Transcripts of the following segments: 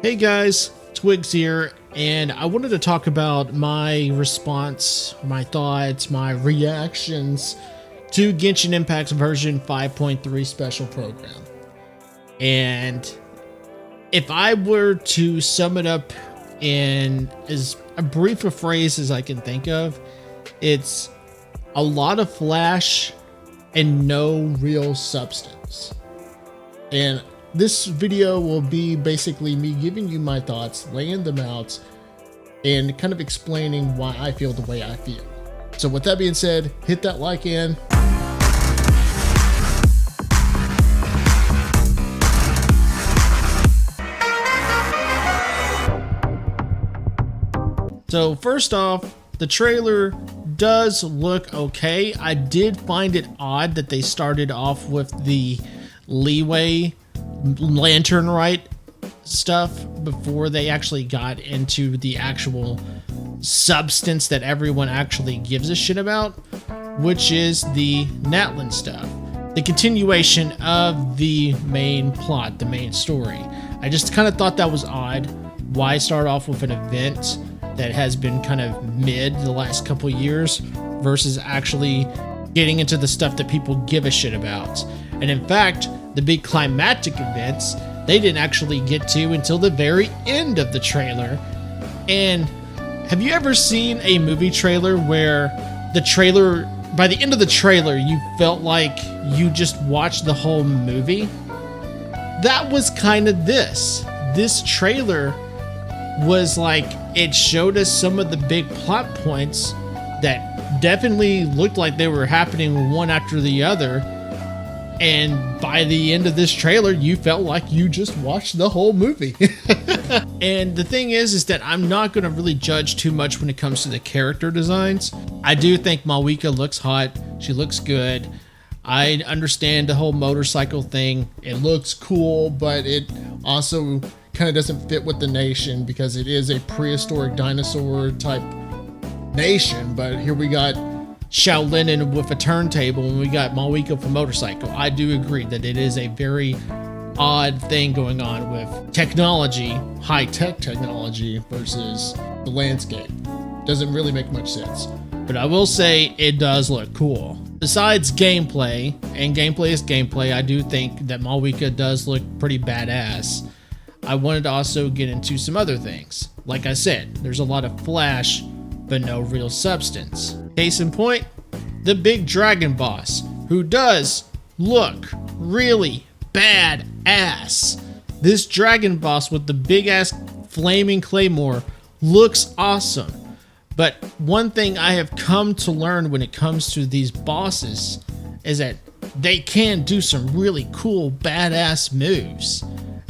Hey guys, Twiggs here, and I wanted to talk about my response, my thoughts, my reactions to Genshin Impact's version 5.3 special program. And if I were to sum it up in as a brief a phrase as I can think of, it's a lot of flash and no real substance. And this video will be basically me giving you my thoughts, laying them out, and kind of explaining why I feel the way I feel. So with that being said, hit that like in. So first off, the trailer does look okay. I did find it odd that they started off with the leeway lantern Rite stuff before they actually got into the actual substance that everyone actually gives a shit about, which is the Natlan stuff, the continuation of the main plot, the main story. I just kind of thought that was odd. Why start off with an event that has been kind of mid the last couple years versus actually getting into the stuff that people give a shit about? And in fact, the big climactic events, they didn't actually get to until the very end of the trailer. And have you ever seen a movie trailer where by the end of the trailer, you felt like you just watched the whole movie? That was kind of this. This trailer was like, it showed us some of the big plot points that definitely looked like they were happening one after the other. And by the end of this trailer, you felt like you just watched the whole movie. And the thing is that I'm not going to really judge too much when it comes to the character designs. I do think Malwika looks hot. She looks good. I understand the whole motorcycle thing. It looks cool, but it also kind of doesn't fit with the nation because it is a prehistoric dinosaur type nation. But here we got Shaolin with a turntable, and we got Malwika with a motorcycle. I do agree that it is a very odd thing going on with technology, high-tech technology, versus the landscape. Doesn't really make much sense. But I will say it does look cool. Besides gameplay, and gameplay is gameplay, I do think that Malwika does look pretty badass. I wanted to also get into some other things. Like I said, there's a lot of flash, but no real substance. Case in point, the big dragon boss, who does look really badass. This dragon boss with the big ass flaming claymore looks awesome. But one thing I have come to learn when it comes to these bosses is that they can do some really cool badass moves.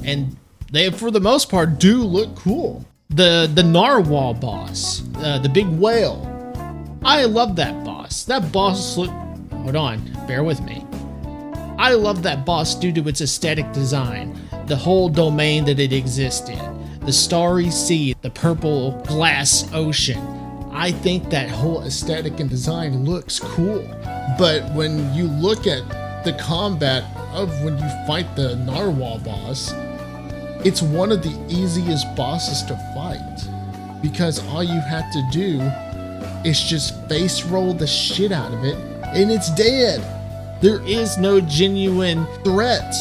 And they, for the most part, do look cool. The narwhal boss, the big whale, I love that boss. That boss hold on, bear with me. I love that boss due to its aesthetic design, the whole domain that it exists in, the starry sea, the purple glass ocean. I think that whole aesthetic and design looks cool. But when you look at the combat of when you fight the narwhal boss, it's one of the easiest bosses to fight because all you have to do is just face roll the shit out of it and it's dead. There is no genuine threat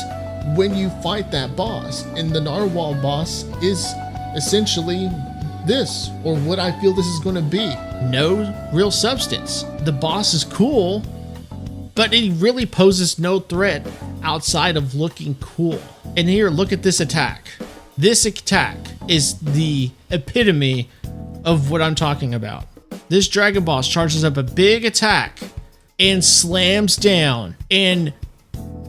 when you fight that boss, and the narwhal boss is essentially this, or what I feel this is going to be. No real substance. The boss is cool, but it really poses no threat outside of looking cool. And here, look at this attack. This attack is the epitome of what I'm talking about. This dragon boss charges up a big attack and slams down, and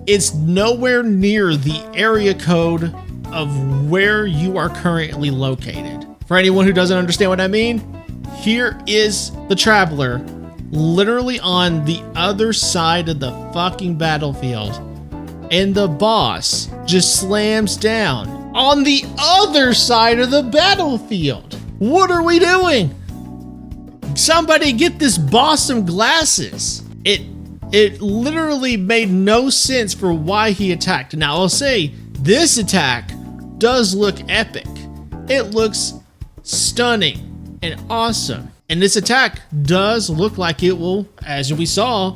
it's nowhere near the area code of where you are currently located. For anyone who doesn't understand what I mean, here is the traveler literally on the other side of the fucking battlefield, and the boss just slams down on the other side of the battlefield. What are we doing? Somebody get this boss some glasses. It literally made no sense for why he attacked. Now I'll say this attack does look epic. It looks stunning and awesome. And this attack does look like it will, as we saw,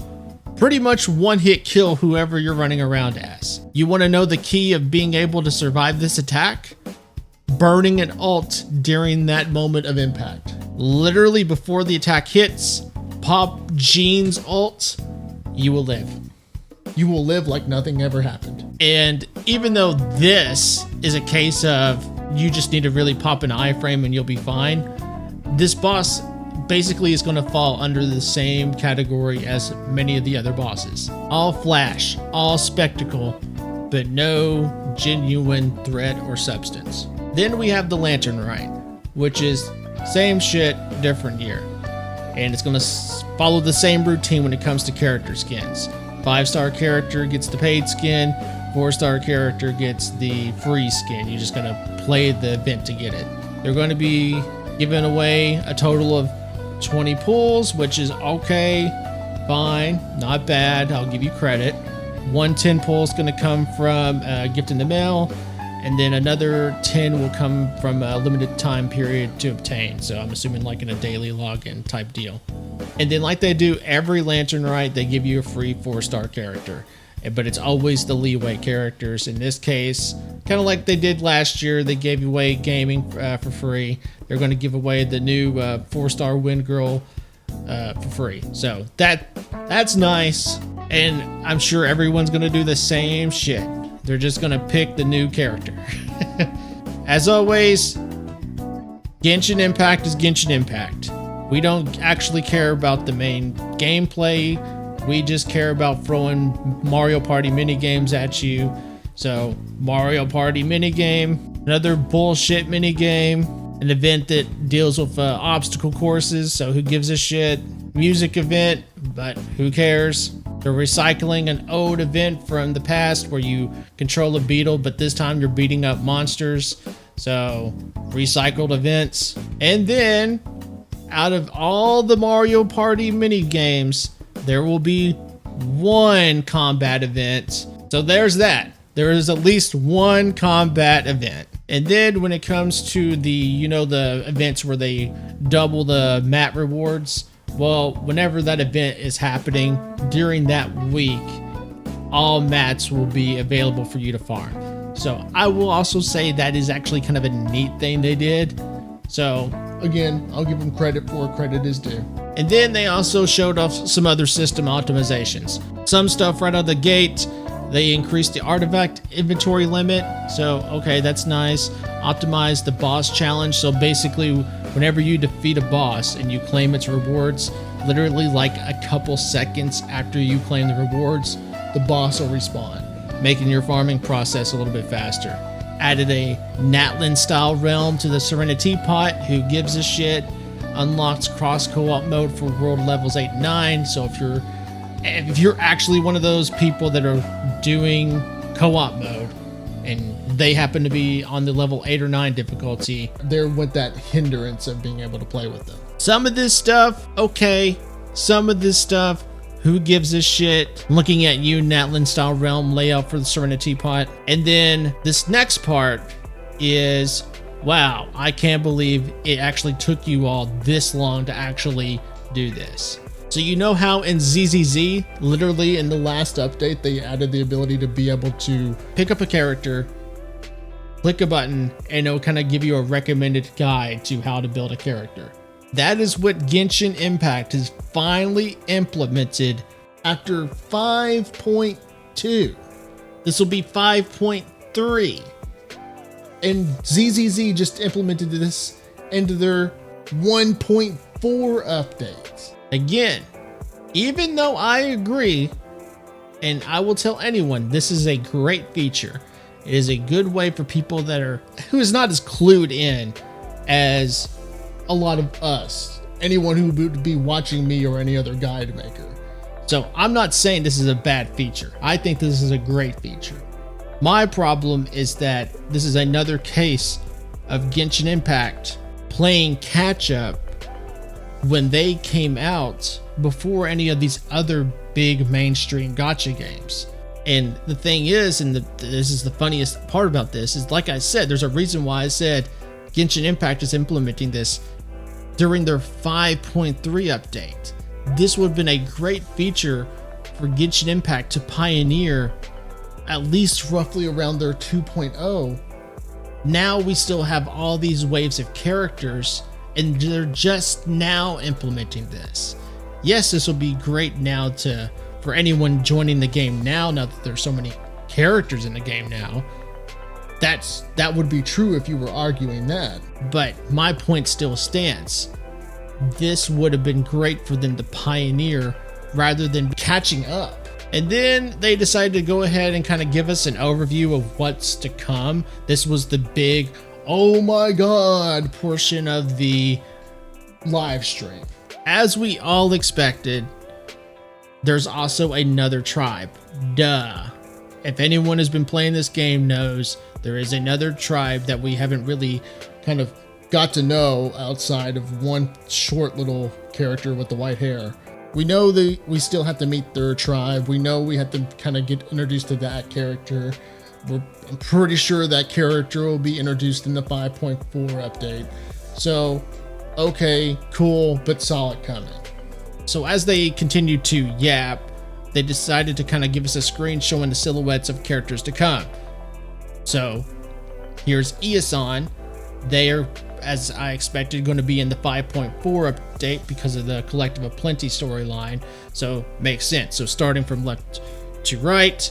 pretty much one-hit kill whoever you're running around as. You want to know the key of being able to survive this attack? Burning an ult during that moment of impact. Literally before the attack hits, pop Jean's ult, you will live. You will live like nothing ever happened. And even though this is a case of you just need to really pop an iframe and you'll be fine, this boss basically is going to fall under the same category as many of the other bosses. All flash, all spectacle, but no genuine threat or substance. Then we have the Lantern Rite, which is same shit, different year. And it's going to follow the same routine when it comes to character skins. 5-star character gets the paid skin, 4-star character gets the free skin. You're just going to play the event to get it. They're going to be giving away a total of 20 pulls, which is okay, fine, not bad. I'll give you credit. 110 pull is going to come from a gift in the mail, and then another 10 will come from a limited time period to obtain. So I'm assuming like in a daily login type deal. And then like they do every Lantern Rite, they give you a free 4-star character. But it's always the leeway characters. In this case, kind of like they did last year, they gave away gaming for free. They're going to give away the new 4-star Wind Girl for free. So that's nice. And I'm sure everyone's going to do the same shit. They're just going to pick the new character. As always, Genshin Impact is Genshin Impact. We don't actually care about the main gameplay. We just care about throwing Mario Party minigames at you. So, Mario Party minigame, another bullshit minigame, an event that deals with obstacle courses, so who gives a shit? Music event, but who cares? They're recycling an old event from the past where you control a beetle, but this time you're beating up monsters. So, recycled events. And then, out of all the Mario Party minigames, there will be one combat event. So there's that. There is at least one combat event. And then when it comes to the, the events where they double the mat rewards, well, whenever that event is happening during that week, all mats will be available for you to farm. So I will also say that is actually kind of a neat thing they did. So again, I'll give them credit for where credit is due. And then they also showed off some other system optimizations. Some stuff right out of the gate, they increased the artifact inventory limit. So, okay, that's nice. Optimized the boss challenge. So basically, whenever you defeat a boss and you claim its rewards, literally like a couple seconds after you claim the rewards, the boss will respawn, making your farming process a little bit faster. Added a Natlan style realm to the Serenity Pot. Who gives a shit? Unlocks cross co-op mode for world levels 8 and 9. So if you're actually one of those people that are doing co-op mode and they happen to be on the level 8 or 9 difficulty, there went that hindrance of being able to play with them. Some of this stuff, okay. Some of this stuff, who gives a shit? Looking at you, Natlan style realm layout for the Serenity Pot. And then this next part is, wow, I can't believe it actually took you all this long to actually do this. So you know how in ZZZ, literally in the last update, they added the ability to be able to pick up a character, click a button, and it'll kind of give you a recommended guide to how to build a character. That is what Genshin Impact has finally implemented after 5.2. This will be 5.3. And ZZZ just implemented this into their 1.4 updates. Again, even though I agree, and I will tell anyone, this is a great feature. It is a good way for people who is not as clued in as a lot of us, anyone who would be watching me or any other guide maker. So I'm not saying this is a bad feature. I think this is a great feature. My problem is that this is another case of Genshin Impact playing catch up when they came out before any of these other big mainstream gacha games. And the thing is, this is the funniest part about this, is like I said, there's a reason why I said Genshin Impact is implementing this during their 5.3 update. This would have been a great feature for Genshin Impact to pioneer at least roughly around their 2.0. Now we still have all these waves of characters and they're just now implementing this. Yes, this will be great now for anyone joining the game now that there's so many characters in the game now. That would be true if you were arguing that. But my point still stands. This would have been great for them to pioneer rather than catching up. And then they decided to go ahead and kind of give us an overview of what's to come. This was the big, oh my god, portion of the live stream. As we all expected, there's also another tribe. Duh. If anyone has been playing this game knows there is another tribe that we haven't really kind of got to know outside of one short little character with the white hair. We know that we still have to meet their tribe. We know we have to kind of get introduced to that character. I'm pretty sure that character will be introduced in the 5.4 update. So, okay, cool, but saw it coming. So as they continued to yap, they decided to kind of give us a screen showing the silhouettes of characters to come. So here's Iason. They are, as I expected, going to be in the 5.4 update because of the Collective of Plenty storyline. So makes sense. So starting from left to right,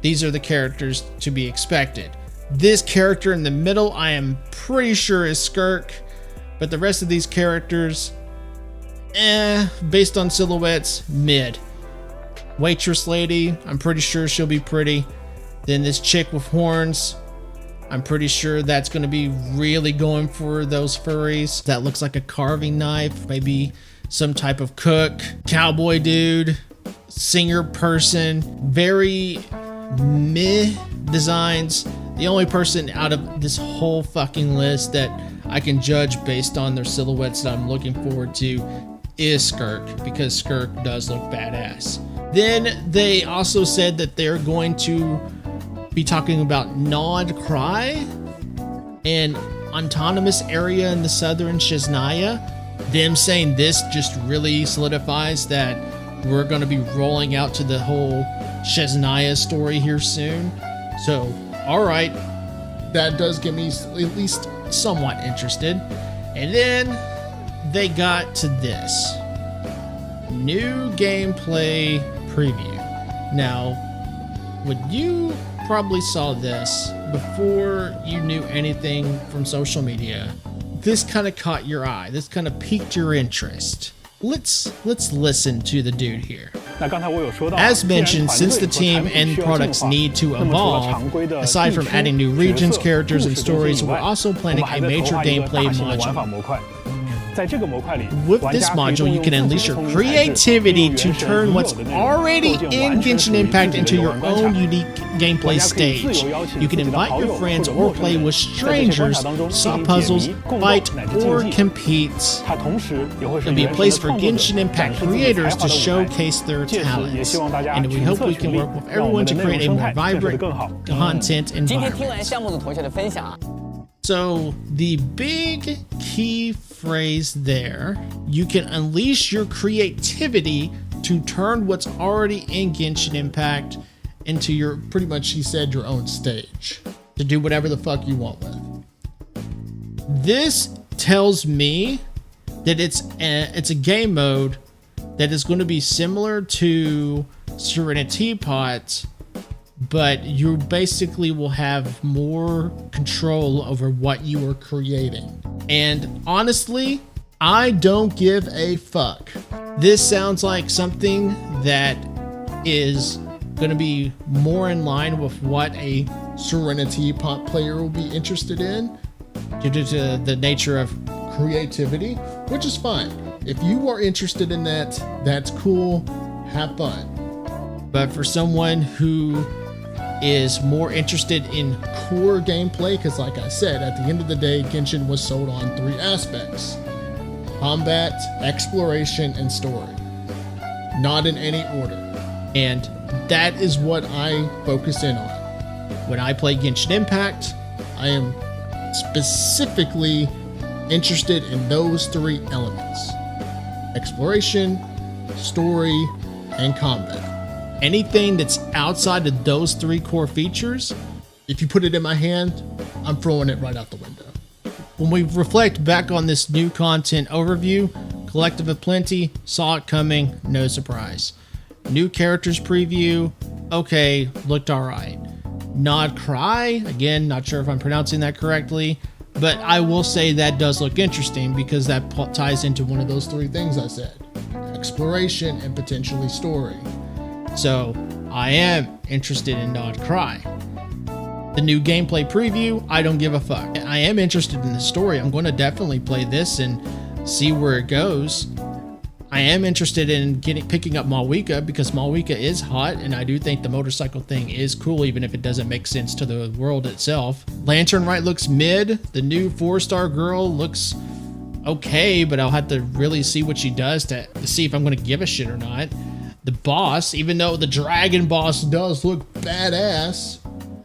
these are the characters to be expected. This character in the middle, I am pretty sure is Skirk, but the rest of these characters, based on silhouettes, mid. Waitress lady, I'm pretty sure she'll be pretty. Then this chick with horns, I'm pretty sure that's going to be really going for those furries. That looks like a carving knife, maybe some type of cook. Cowboy dude, singer person, very meh designs. The only person out of this whole fucking list that I can judge based on their silhouettes that I'm looking forward to is Skirk, because Skirk does look badass. Then they also said that they're going to be talking about Nod Cry, an autonomous area in the southern Shesnaya. Them saying this just really solidifies that we're going to be rolling out to the whole Shesnaya story here soon. So, alright, that does get me at least somewhat interested. And then they got to this. New gameplay preview. Now, when you probably saw this before you knew anything from social media, this kind of caught your eye. This kind of piqued your interest. Let's listen to the dude here. As mentioned, since the team and products need to evolve, aside from adding new regions, characters, and stories, we're also planning a major gameplay module. With this module, you can unleash your creativity to turn what's already in Genshin Impact into your own unique gameplay stage. You can invite your friends or play with strangers, solve puzzles, fight, or compete. It'll be a place for Genshin Impact creators to showcase their talents, and we hope we can work with everyone to create a more vibrant content environment. So the big key phrase there, you can unleash your creativity to turn what's already in Genshin Impact into your, pretty much he said, your own stage to do whatever the fuck you want with. This tells me that it's a game mode that is going to be similar to Serenity Pot, but you basically will have more control over what you are creating. And honestly, I don't give a fuck. This sounds like something that is going to be more in line with what a Serenity Pot player will be interested in due to the nature of creativity, which is fine. If you are interested in that, that's cool. Have fun. But for someone who is more interested in core gameplay, because like I said, at the end of the day, Genshin was sold on 3 aspects: combat, exploration, and story. Not in any order. And that is what I focus in on. When I play Genshin Impact, I am specifically interested in those 3 elements: exploration, story, and combat. Anything that's outside of those 3 core features, if you put it in my hand, I'm throwing it right out the window. When we reflect back on this new content overview, Collective of Plenty, saw it coming, no surprise. New characters preview, okay, looked alright. Nod Cry, again, not sure if I'm pronouncing that correctly, but I will say that does look interesting because that ties into one of those 3 things I said: exploration and potentially story. So I am interested in Nod Cry. The new gameplay preview, I don't give a fuck. I am interested in the story. I'm going to definitely play this and see where it goes. I am interested in picking up Malwika because Malwika is hot, and I do think the motorcycle thing is cool, even if it doesn't make sense to the world itself. Lantern Rite looks mid. The new 4-star girl looks okay, but I'll have to really see what she does to see if I'm going to give a shit or not. The boss, even though the dragon boss does look badass,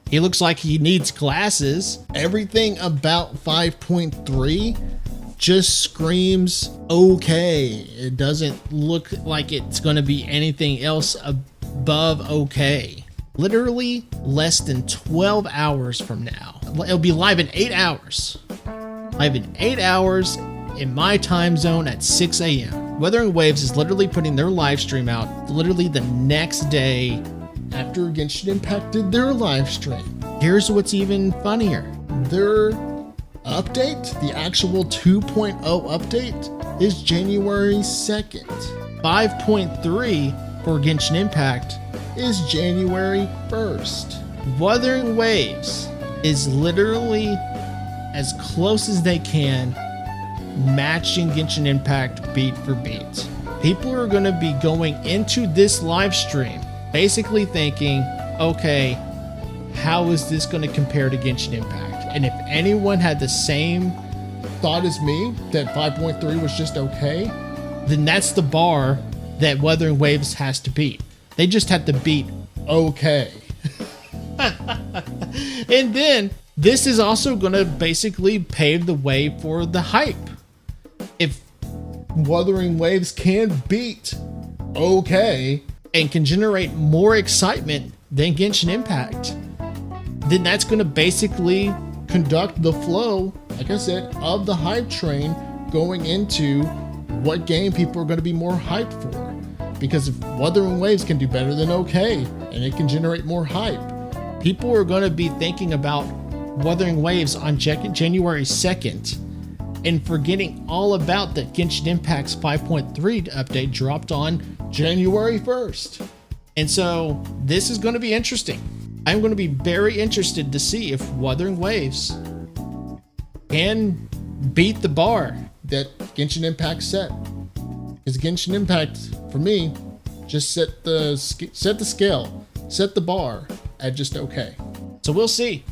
he looks like he needs glasses. Everything about 5.3 just screams okay. It doesn't look like it's going to be anything else above okay. Literally less than 12 hours from now. It'll be live in 8 hours. Live in 8 hours in my time zone at 6 a.m. Wuthering Waves is literally putting their live stream out literally the next day after Genshin Impact did their live stream. Here's what's even funnier. Their update, the actual 2.0 update, is January 2nd. 5.3 for Genshin Impact is January 1st. Wuthering Waves is literally as close as they can matching Genshin Impact beat for beat. People are going to be going into this live stream basically thinking, okay, how is this going to compare to Genshin Impact? And if anyone had the same thought as me, that 5.3 was just okay, then that's the bar that Wuthering Waves has to beat. They just have to beat okay. And then this is also going to basically pave the way for the hype. If Wuthering Waves can beat okay and can generate more excitement than Genshin Impact, then that's going to basically conduct the flow, like I said, of the hype train going into what game people are going to be more hyped for. Because if Wuthering Waves can do better than okay, and it can generate more hype, people are going to be thinking about Wuthering Waves on January 2nd and forgetting all about that Genshin Impact's 5.3 update dropped on January 1st. And so this is going to be interesting. I'm going to be very interested to see if Wuthering Waves can beat the bar that Genshin Impact set. Because Genshin Impact, for me, just set the scale, set the bar at just okay. So we'll see.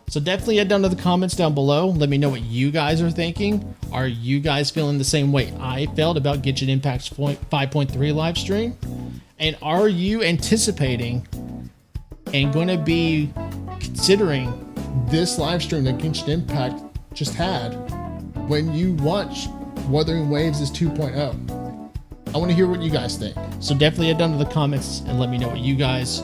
So definitely head down to the comments down below. Let me know what you guys are thinking. Are you guys feeling the same way I felt about Genshin Impact's 5.3 live stream? And are you anticipating and going to be considering this live stream that Genshin Impact just had when you watch Wuthering Waves' 2.0? I want to hear what you guys think. So definitely head down to the comments and let me know what you guys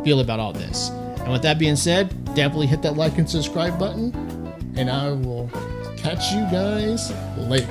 feel about all this. And with that being said, definitely hit that like and subscribe button, and I will catch you guys later.